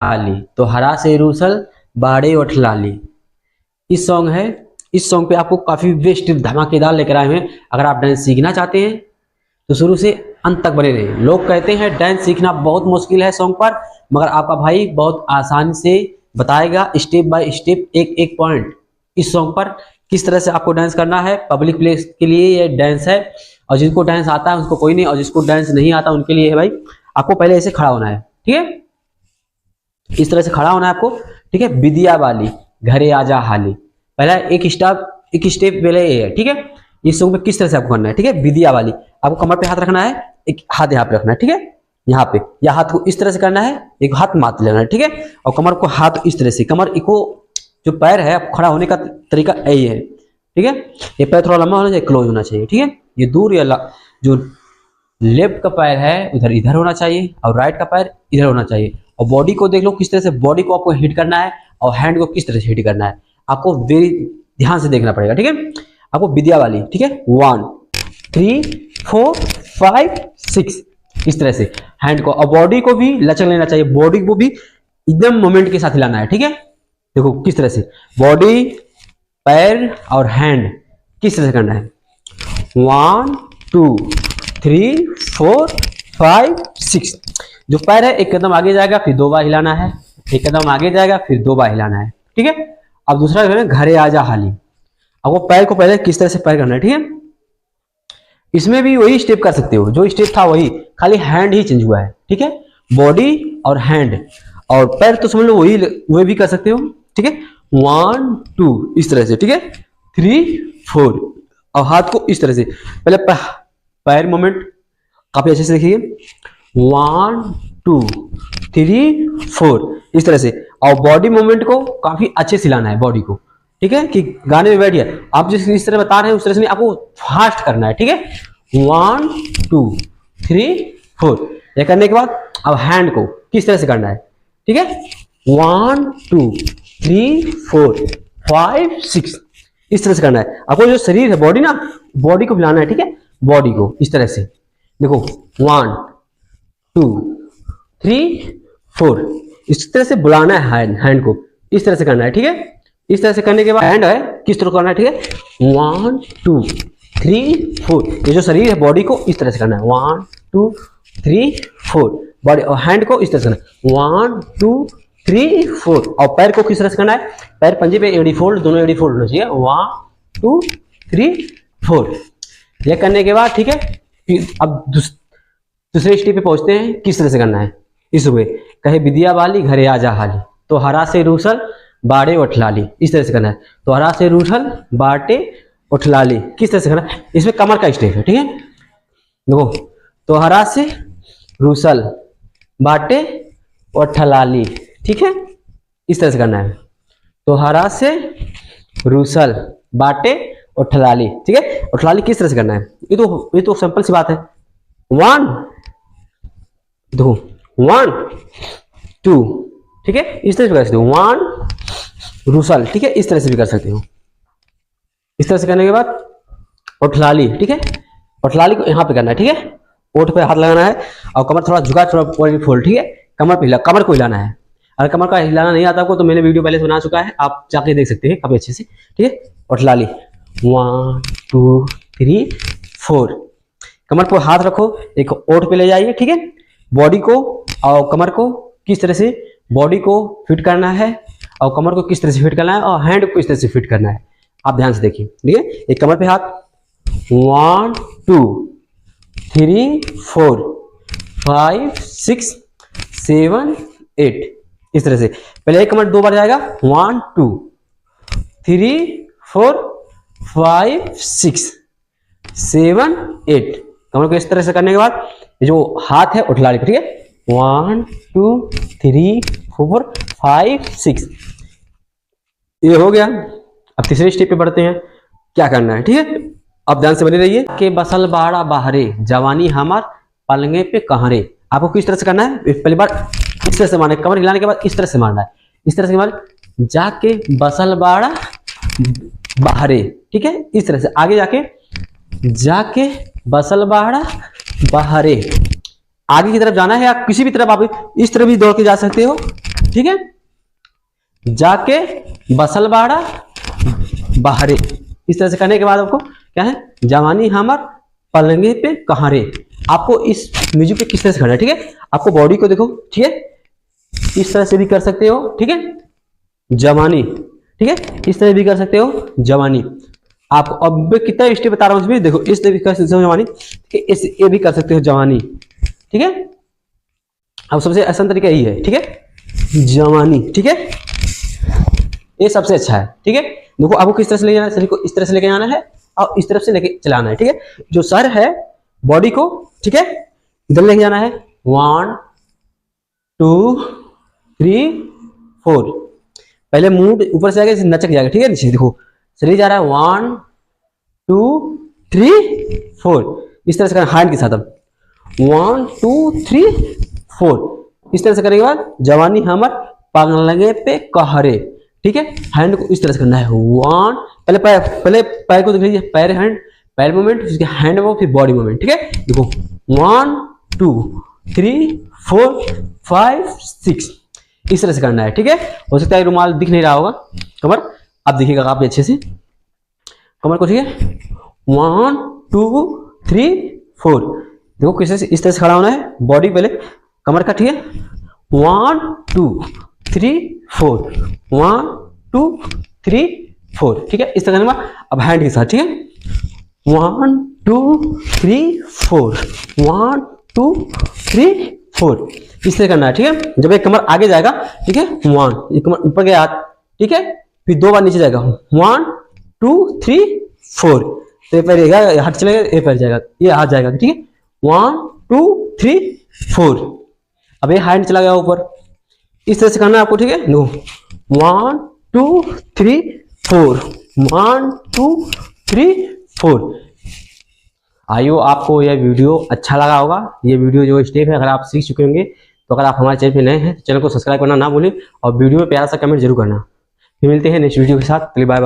लाली, तो हरा से रूसल बाड़े उठ लाली। इस सॉन्ग है। इस सॉन्ग पे आपको काफी बेस्ट धमाकेदार लेकर आए हैं। अगर आप डांस सीखना चाहते हैं तो शुरू से अंत तक बने रहिए। लोग कहते हैं डांस सीखना बहुत मुश्किल है सॉन्ग पर, मगर आपका भाई बहुत आसानी से बताएगा स्टेप बाय स्टेप, एक एक पॉइंट इस सॉन्ग पर किस तरह से आपको डांस करना है। पब्लिक प्लेस के लिए ये डांस है, और जिनको डांस आता है उसको कोई नहीं, और जिसको डांस नहीं आता उनके लिए है भाई। आपको पहले ऐसे खड़ा होना है, ठीक है, इस तरह से खड़ा होना है आपको, ठीक है। विदिया वाली घरे आजा हाली, पहला एक स्टेप पहले ये है, ठीक है। इस सॉन्ग में किस तरह से आपको करना है, ठीक है। विदिया वाली, आपको कमर पे हाथ रखना है, एक हाथ यहाँ पे रखना है, ठीक है, यहाँ पे, या हाथ को इस तरह से करना है, एक हाथ माथ लेना है, ठीक है। और कमर को हाथ इस तरह से, कमर को जो पैर है खड़ा होने का तरीका यही है, ठीक है। ये पैर थोड़ा लंबा होना चाहिए, क्लोज होना चाहिए, ठीक है। ये दूर या जो लेफ्ट का पैर है उधर इधर होना चाहिए, और राइट का पैर इधर होना चाहिए। और बॉडी को देख लो किस तरह से बॉडी को आपको हिट करना है, और हैंड को किस तरह से हिट करना है, आपको वेरी ध्यान से देखना पड़ेगा, ठीक है। आपको विद्या वाली, ठीक है, 1 3 4 5 6 इस तरह से हैंड को, और बॉडी को भी लचक लेना चाहिए, बॉडी को भी एकदम मोमेंट के साथ हिलाना है, ठीक है। देखो किस तरह से बॉडी, पैर और हैंड किस तरह से करना है। 1 2 3 4 5 6। जो पैर है एक कदम आगे जाएगा, फिर 2 बार हिलाना है, एक कदम आगे जाएगा, फिर 2 बार हिलाना है, ठीक है। अब दूसरा है घरे आजा हाली। अब वो पैर को पहले किस तरह से पैर करना है, ठीक है। इसमें भी वही स्टेप कर सकते हो, जो स्टेप था वही, खाली हैंड ही चेंज हुआ है, ठीक है। बॉडी और हैंड और पैर तो समझ लो वही भी कर सकते हो, ठीक है। 1 2 इस तरह से, ठीक है, 3 4, और हाथ को इस तरह से पहले पैर मोमेंट काफी अच्छे से देखिए, 1 2 3 4 इस तरह से, और बॉडी मूवमेंट को काफी अच्छे से लाना है बॉडी को, ठीक है, कि गाने में बैठिए आप जिस इस तरह बता रहे हैं उस तरह से नहीं, आपको फास्ट करना है, ठीक है। 1 2 3 4, ये करने के बाद अब हैंड को किस तरह से करना है, ठीक है। 1 2 3 4 5 6 इस तरह से करना है। आपको जो शरीर है बॉडी ना, बॉडी को हिलाना है, ठीक है, बॉडी को इस तरह से देखो, 1 2 3 4 इस तरह से बुलाना है, हैंड को इस तरह से करना है, ठीक है। इस तरह से करने के बाद हैंड है किस तरह करना है, ठीक है, 1 2 3 4, ये जो शरीर है बॉडी को इस तरह से करना है, 1 2 3 4, बॉडी और हैंड को इस तरह से करना है, 1 2 3 4, और पैर को किस तरह से करना है, पैर पंजे पे एडी फोल्ड, दोनों एडी फोल्ड होना चाहिए, 1 2 3 4। ये करने के बाद, ठीक है, अब दूसरे स्टेप पे पहुंचते हैं, किस तरह से करना है। इस वे कहे विद्या वाली घरे आजा हाली, तो हरा से रूसल बाड़े उठलाली, इस तरह से करना है। तो हरा से रूसल बाटे उठलाली किस तरह से करना है, इसमें कमर का स्टेप है, ठीक है। देखो, तो हरा से रूसल बाटे उठलाली, ठीक है, इस तरह से करना है। तो हरा से रूसल बाटे उठलाली, ठीक है। उठलाली किस तरह से करना है, ये तो सिंपल सी बात है। 1 देखो 1 2, ठीक है, इस तरह से कर सकते हो, 1 रूसल, ठीक है, इस तरह से भी कर सकते हो। इस तरह से करने के बाद उठलाली, ठीक है, उठलाली को यहाँ पे करना है, ठीक है, ओठ पे हाथ लगाना है, और कमर थोड़ा झुका, थोड़ा फोल्ड, ठीक है, कमर पे कमर को हिलाना है। अगर कमर का हिलाना नहीं आता आपको तो मैंने वीडियो पहले से बना चुका है, आप जाके देख सकते हैं काफी अच्छे से, ठीक है। उठलाली 1 2 3 4, कमर पर हाथ रखो, एक ओठ पे ले जाइए, ठीक है। बॉडी को और कमर को किस तरह से, बॉडी को फिट करना है, और कमर को किस तरह से फिट करना है, और हैंड को किस तरह से फिट करना है, आप ध्यान से देखिए, ठीक है। एक कमर पे हाथ, 1 2 3 4 5 6 7 8 इस तरह से। पहले एक कमर 2 बार जाएगा, 1 2 3 4 5 6 7 8, कमर को इस तरह से करने के बाद जो हाथ है उठलाली, ठीक है, 1 2 3 4 5 6, ये हो गया। अब तीसरे स्टेप पे बढ़ते हैं, क्या करना है, ठीक है, अब ध्यान से बने रहिए। के बसल बाड़ा बाहरे जवानी हमार पलंगे पे कहरे, आपको किस तरह से करना है, पहली बार इस तरह से मारना है, कमर हिलाने के बाद इस तरह से मारना है, इस तरह से मार, जाके बसल बाड़ा बाहरे, ठीक है, इस तरह से आगे जाके जाके बसल बाड़ा बाहरे, आगे की तरफ जाना है, या किसी भी तरफ आप इस तरह भी दौड़ के जा सकते हो, ठीक है। जाके बसल बाड़ा बाहरे, इस तरह से करने के बाद आपको क्या है, जवानी हमर पलंगे पे कहाँ रे। आपको इस म्यूजिक पे किस तरह से करना है, ठीक है। आपको बॉडी को देखो, ठीक है, इस तरह से भी कर सकते हो, ठीक है, जवानी, ठीक है, इस तरह भी कर सकते हो जवानी। आपको अब कितना स्टेप बता रहा हूं इसमें, देखो इस तरह भी कर सकते हो जवानी, ठीक है, इस ये भी कर सकते हो जवानी, ठीक है। अब सबसे आसान तरीका यही है, ठीक है, जवानी, ठीक है, ये सबसे अच्छा है, ठीक है। देखो आपको किस तरह से ले जाना है, शरीर को इस तरह से लेके जाना है और इस तरफ से लेके चलाना है, ठीक है। जो सर है बॉडी को, ठीक है, इधर लेके जाना है, 1 2 3 4। पहले मुंह ऊपर से आगे नचक जाएगा, ठीक है, नीचे देखो शरीर जा रहा है 1 2 3 4, इस तरह से करना हैंड के साथ। अब 1 2 3 4 इस तरह से करने के बाद जवानी हमर पलंगे पे कहरे, ठीक है। हैंड को इस तरह से करना है, 1 पहले पैर को देख लीजिए, पैर हैंड, पैर मूवमेंट, फिर हैंड मूवमेंट, फिर बॉडी मूवमेंट, ठीक है। देखो 1 2 3 4 5 6 इस तरह से करना है, ठीक है। हो सकता है रुमाल दिख नहीं रहा होगा, कमर आप देखिएगा काफी अच्छे से कमर को, ठीक है। 1 2 3 4 देखो किस तरह से, इस तरह से खड़ा होना है, बॉडी पहले कमर का, ठीक है। 1 2 3 4 1 2 3 4, ठीक है, इस तरह करना। अब हैंड के साथ, ठीक है, 1 2 3 4 1 2 3 4 इस तरह करना है, ठीक है। जब एक कमर आगे जाएगा, ठीक है, 1 ये कमर ऊपर गया हाथ, ठीक है, फिर 2 बार नीचे जाएगा, 1 2 3 4, तो ये पैर रहेगा, हाथ चलेगा, ये पैर जाएगा, ये हाथ जाएगा, ठीक है, 1 2 3 4। अब ये हैंड चला गया ऊपर, इस तरह से करना है आपको, ठीक है। नो 1 2 3 4 1 2 3 4। आइयो आपको यह वीडियो अच्छा लगा होगा। ये वीडियो जो स्टेप है अगर आप सीख चुके होंगे, तो अगर आप हमारे चैनल पे नए हैं तो चैनल को सब्सक्राइब करना ना भूलें और वीडियो में प्यारा सा कमेंट जरूर करना। फिर मिलते हैं नेक्स्ट वीडियो के साथ, बाय बाय।